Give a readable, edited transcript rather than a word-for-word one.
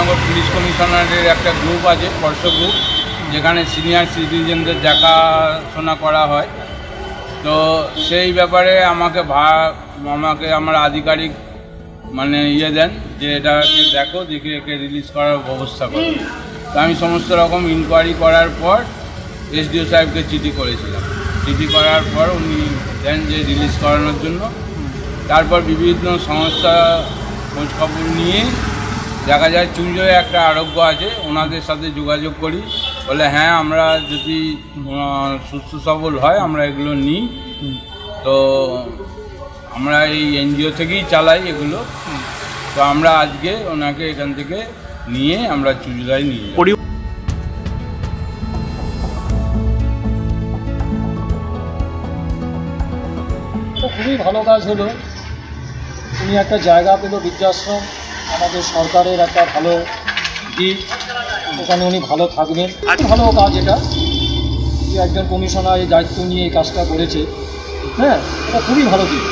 Bidhannagar police কমিশনারের একটা group আছে, স্পর্শ গ্রুপ, যেখানে সিনিয়র সিটিজেনদের দেখাশোনা করা হয়। তো সেই ব্যাপারে আমাকে আমার আধিকারিক দেন যে এটাকে দেখে একে রিলিজ করার ব্যবস্থা করো। তো আমি সমস্ত রকম ইনকোয়ারি করার পর এসডিও সাহেবকে চিঠি করেছিলাম। চিঠি করার পর উনি দেন যে রিলিজ করানোর জন্য। তারপর বিভিন্ন সংস্থা খোঁজখবর নিয়ে দেখা যায় চুঞ্জয়ে একটা আরোগ্য আছে, ওনাদের সাথে যোগাযোগ করি, বলে হ্যাঁ আমরা যদি সুস্থ সবল হয় আমরা এগুলো নিই। তো আমরা এই এনজিও থেকেই চালাই এগুলো। তো আমরা আজকে ওনাকে এখান থেকে নিয়ে আমরা চুঁচুড়ায় নিয়ে যাই। তো খুবই ভালো কাজ হলো, উনি একটা জায়গা পেল, বৃদ্ধাশ্রম, আমাদের সরকারের একটা ভালো দিক, ওখানে উনি ভালো থাকবেন। ভালো কাজ এটা, একজন কমিশনার এই দায়িত্ব নিয়ে এই কাজটা করেছে। হ্যাঁ, এটা খুবই ভালো দিক।